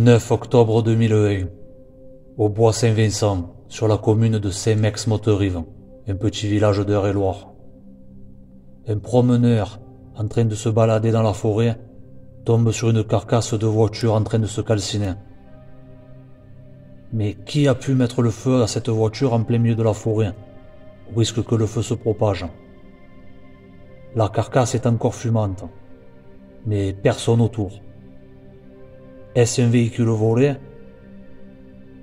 9 octobre 2001, au bois Saint-Vincent, sur la commune de Saint-Mex-Moterive, un petit village d'Eure-et-Loir. Un promeneur, en train de se balader dans la forêt, tombe sur une carcasse de voiture en train de se calciner. Mais qui a pu mettre le feu à cette voiture en plein milieu de la forêt, au risque que le feu se propage? La carcasse est encore fumante, mais personne autour. Est-ce un véhicule volé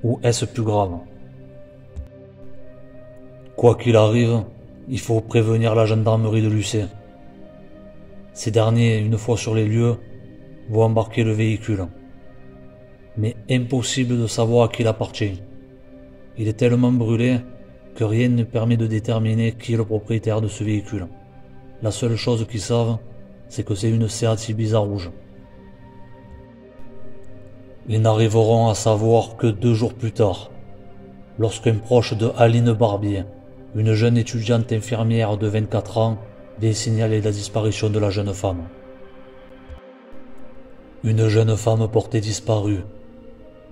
ou est-ce plus grave? Quoi qu'il arrive, il faut prévenir la gendarmerie de Lucé. Ces derniers, une fois sur les lieux, vont embarquer le véhicule. Mais impossible de savoir à qui il appartient. Il est tellement brûlé que rien ne permet de déterminer qui est le propriétaire de ce véhicule. La seule chose qu'ils savent, c'est que c'est une Seat Ibiza rouge. Ils n'arriveront à savoir que 2 jours plus tard, lorsqu'un proche de Aline Barbier, une jeune étudiante infirmière de 24 ans, vient signaler la disparition de la jeune femme. Une jeune femme portée disparue,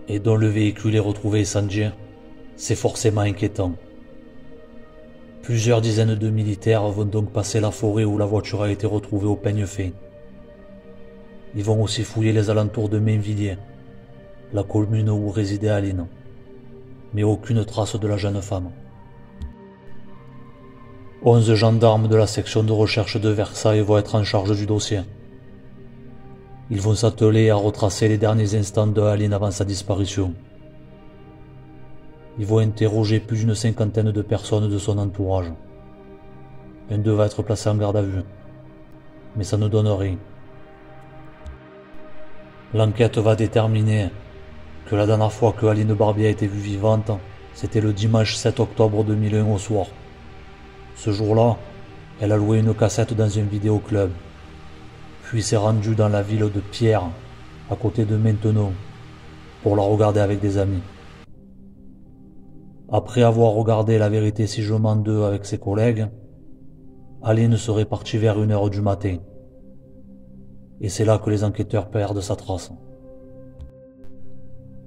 et dont le véhicule est retrouvé incendié, c'est forcément inquiétant. Plusieurs dizaines de militaires vont donc passer la forêt où la voiture a été retrouvée au peigne fin. Ils vont aussi fouiller les alentours de Mainvilliers, la commune où résidait Aline, mais aucune trace de la jeune femme. 11 gendarmes de la section de recherche de Versailles vont être en charge du dossier. Ils vont s'atteler à retracer les derniers instants de Aline avant sa disparition. Ils vont interroger plus d'une 50aine de personnes de son entourage. Un d'eux va être placé en garde à vue, mais ça ne donne rien. L'enquête va déterminer que la dernière fois que Aline Barbier a été vue vivante, c'était le dimanche 7 octobre 2001 au soir. Ce jour-là, elle a loué une cassette dans un vidéoclub, puis s'est rendue dans la ville de Pierre, à côté de Maintenon, pour la regarder avec des amis. Après avoir regardé La vérité si je mens 2 avec ses collègues, Aline serait partie vers 1h du matin. Et c'est là que les enquêteurs perdent sa trace.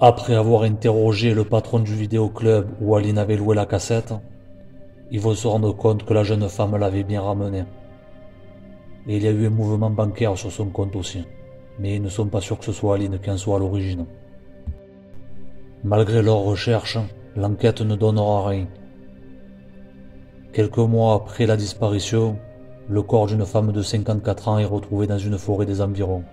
Après avoir interrogé le patron du vidéoclub où Aline avait loué la cassette, ils vont se rendre compte que la jeune femme l'avait bien ramenée. Et il y a eu un mouvement bancaire sur son compte aussi, mais ils ne sont pas sûrs que ce soit Aline qui en soit à l'origine. Malgré leurs recherches, l'enquête ne donnera rien. Quelques mois après la disparition, le corps d'une femme de 54 ans est retrouvé dans une forêt des environs.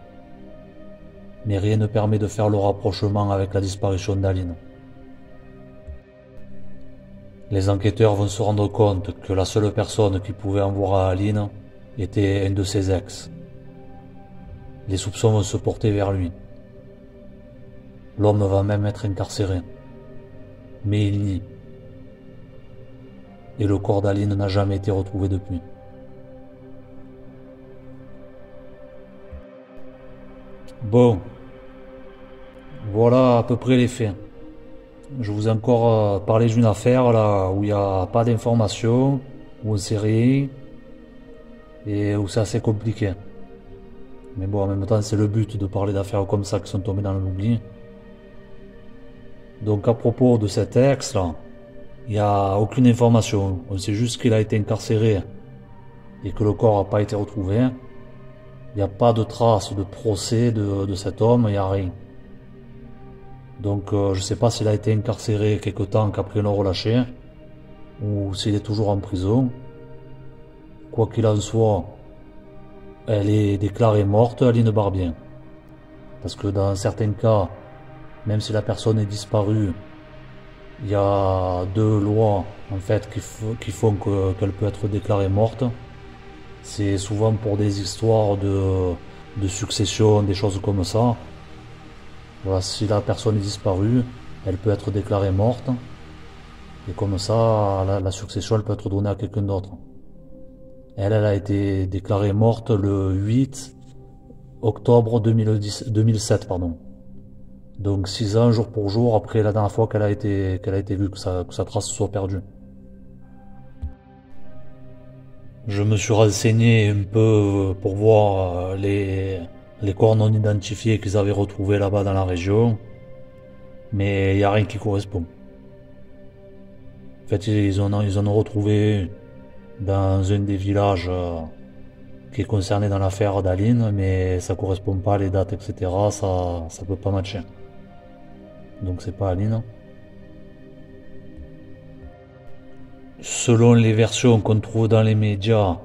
Mais rien ne permet de faire le rapprochement avec la disparition d'Aline. Les enquêteurs vont se rendre compte que la seule personne qui pouvait en voir à Aline était un de ses ex. Les soupçons vont se porter vers lui. L'homme va même être incarcéré. Mais il nie. Et le corps d'Aline n'a jamais été retrouvé depuis. Bon, voilà à peu près les faits. Je vous ai encore parlé d'une affaire là où il n'y a pas d'informations, où on sait rien, et où c'est assez compliqué. Mais bon, en même temps, c'est le but de parler d'affaires comme ça qui sont tombées dans l'oubli. Donc à propos de cet ex là, il n'y a aucune information. On sait juste qu'il a été incarcéré et que le corps n'a pas été retrouvé. Il n'y a pas de traces de procès de cet homme, il n'y a rien. Donc je ne sais pas s'il a été incarcéré quelque temps qu'après ils l'ont relâché, ou s'il est toujours en prison. Quoi qu'il en soit, elle est déclarée morte, Aline Barbier. Parce que dans certains cas, même si la personne est disparue, il y a 2 lois en fait qui font qu'elle peut être déclarée morte. C'est souvent pour des histoires de succession, des choses comme ça. Voilà, si la personne est disparue, elle peut être déclarée morte. Et comme ça, la succession elle peut être donnée à quelqu'un d'autre. Elle a été déclarée morte le 8 octobre 2007. Donc 6 ans, jour pour jour, après la dernière fois qu'elle a été vue, que sa trace soit perdue. Je me suis renseigné un peu pour voir les corps non identifiés qu'ils avaient retrouvés là-bas dans la région. mais il n'y a rien qui correspond. En fait, ils en ont retrouvé dans un des villages qui est concerné dans l'affaire d'Aline, mais ça correspond pas à les dates, etc. Ça peut pas matcher. Donc c'est pas Aline. Selon les versions qu'on trouve dans les médias,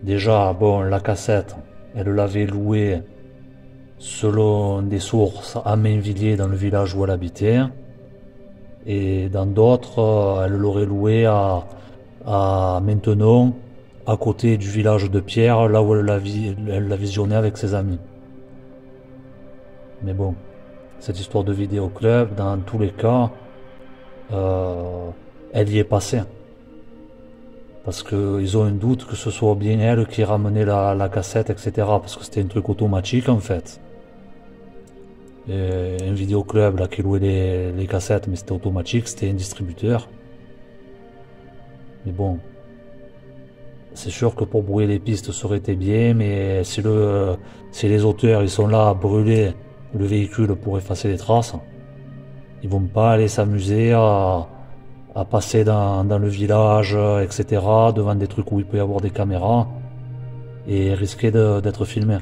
déjà, bon, la cassette, elle l'avait louée selon des sources à Mainvilliers dans le village où elle habitait. Et dans d'autres, elle l'aurait louée à Maintenon, à côté du village de Pierre, là où elle l'a visionné avec ses amis. Mais bon, cette histoire de vidéoclub, dans tous les cas, elle y est passée. Parce qu'ils ont un doute que ce soit bien elle qui ramenait la cassette, etc. Parce que c'était un truc automatique en fait. Et un vidéoclub là qui louait les cassettes, mais c'était automatique, c'était un distributeur. Mais bon, c'est sûr que pour brouiller les pistes ça aurait été bien, mais si les auteurs ils sont là à brûler le véhicule pour effacer les traces, ils vont pas aller s'amuser à passer dans le village, etc., devant des trucs où il peut y avoir des caméras, et risquer d'être filmé.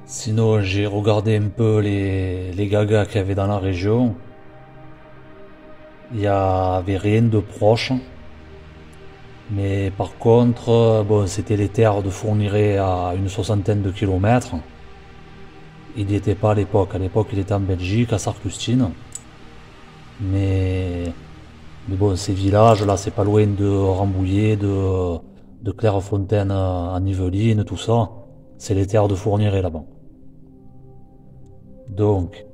Sinon, j'ai regardé un peu les gagas qu'il y avait dans la région. Il y avait rien de proche. Mais par contre, bon, c'était les terres de Fourniret à une 60aine de kilomètres. Il n'y était pas à l'époque. À l'époque, il était en Belgique, à Sarcustine. Mais bon, ces villages là, c'est pas loin de Rambouillet, de Clairefontaine en Yvelines, tout ça. C'est les terres de Fourniret là-bas. Donc,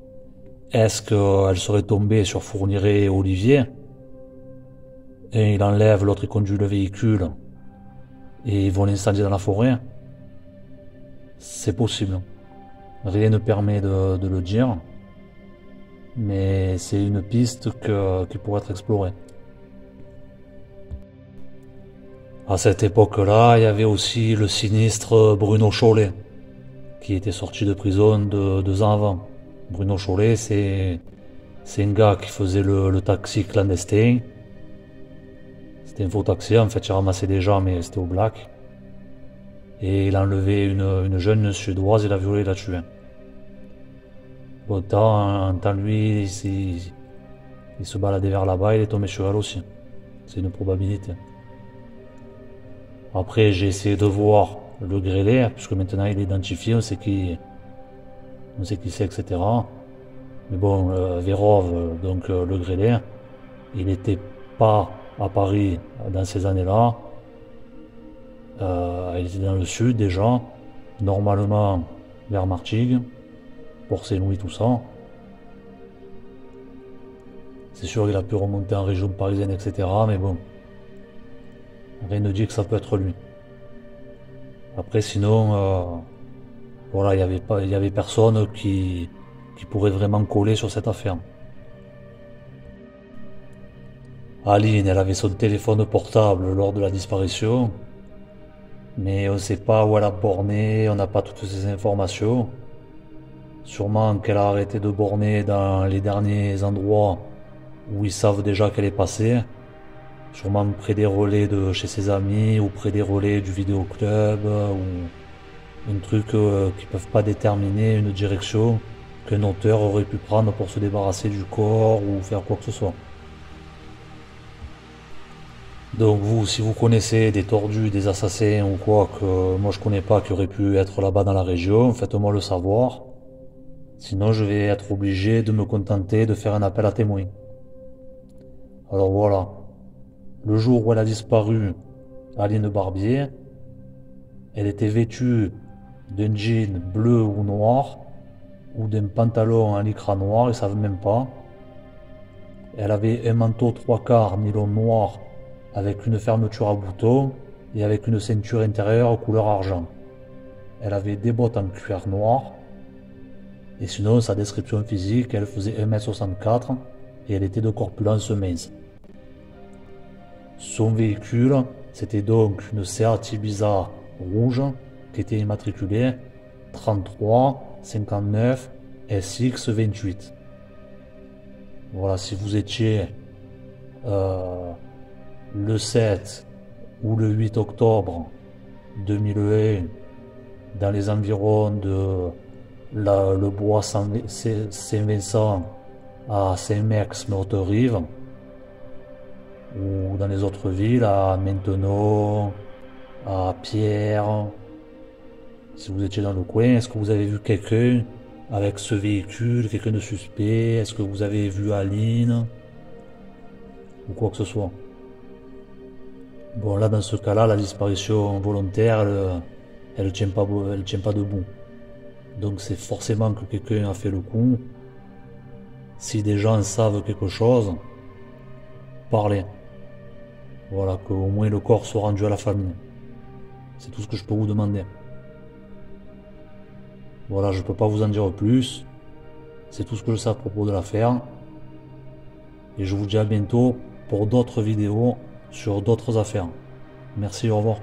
est-ce qu'elle serait tombée sur Fourniret et Olivier? Et il enlève, l'autre il conduit le véhicule et ils vont l'incendier dans la forêt? C'est possible. Rien ne permet de le dire. Mais c'est une piste qui pourrait être explorée. À cette époque-là, il y avait aussi le sinistre Bruno Chollet, qui était sorti de prison 2 ans avant. Bruno Chollet, c'est un gars qui faisait le taxi clandestin. C'était un faux taxi, en fait, il ramassait des gens, mais c'était au black. Et il a enlevé une jeune suédoise, il a violé, il l'a tué. Autant lui, il se baladait vers là-bas, il est tombé sur elle aussi. C'est une probabilité. Après, j'ai essayé de voir le grêlé, puisque maintenant il est identifié, on sait qui c'est, etc. Mais bon, Vérove, donc le grêlé, il n'était pas à Paris dans ces années-là. Il était dans le sud déjà, normalement vers Martigues, pour Saint-Louis, tout ça. C'est sûr qu'il a pu remonter en région parisienne, etc. Mais bon, rien ne dit que ça peut être lui. Après, sinon, voilà, il y avait personne qui pourrait vraiment coller sur cette affaire. Aline, elle avait son téléphone portable lors de la disparition, mais on ne sait pas où elle a borné, on n'a pas toutes ces informations. Sûrement qu'elle a arrêté de borner dans les derniers endroits où ils savent déjà qu'elle est passée. Sûrement près des relais de chez ses amis ou près des relais du vidéoclub ou un truc qui peuvent pas déterminer une direction qu'un auteur aurait pu prendre pour se débarrasser du corps ou faire quoi que ce soit. Donc vous, si vous connaissez des tordus, des assassins ou quoi que moi je connais pas qui auraient pu être là-bas dans la région, faites-moi le savoir. Sinon je vais être obligé de me contenter de faire un appel à témoins. Alors voilà. Le jour où elle a disparu, Aline Barbier, elle était vêtue d'un jean bleu ou noir, ou d'un pantalon en lycra noir, ils savent même pas. Elle avait un manteau 3/4 nylon noir avec une fermeture à boutons et avec une ceinture intérieure couleur argent. Elle avait des bottes en cuir noir. Et sinon, sa description physique, elle faisait 1m64 et elle était de corpulence mince. Son véhicule, c'était donc une Seat Ibiza rouge qui était immatriculée 33 59 SX28. Voilà, si vous étiez le 7 ou le 8 octobre 2001 dans les environs de le bois Saint-Vincent à Saint-Mex-Meurthe-Rive, ou dans les autres villes, à Maintenon, à Pierre, si vous étiez dans le coin, est-ce que vous avez vu quelqu'un avec ce véhicule, quelqu'un de suspect? Est-ce que vous avez vu Aline ou quoi que ce soit? Bon, là, dans ce cas-là, la disparition volontaire, elle tient pas debout. Donc c'est forcément que quelqu'un a fait le coup. Si des gens savent quelque chose, parlez. Voilà, qu'au moins le corps soit rendu à la famille. C'est tout ce que je peux vous demander. Voilà, je peux pas vous en dire plus. C'est tout ce que je sais à propos de l'affaire. Et je vous dis à bientôt pour d'autres vidéos sur d'autres affaires. Merci, au revoir.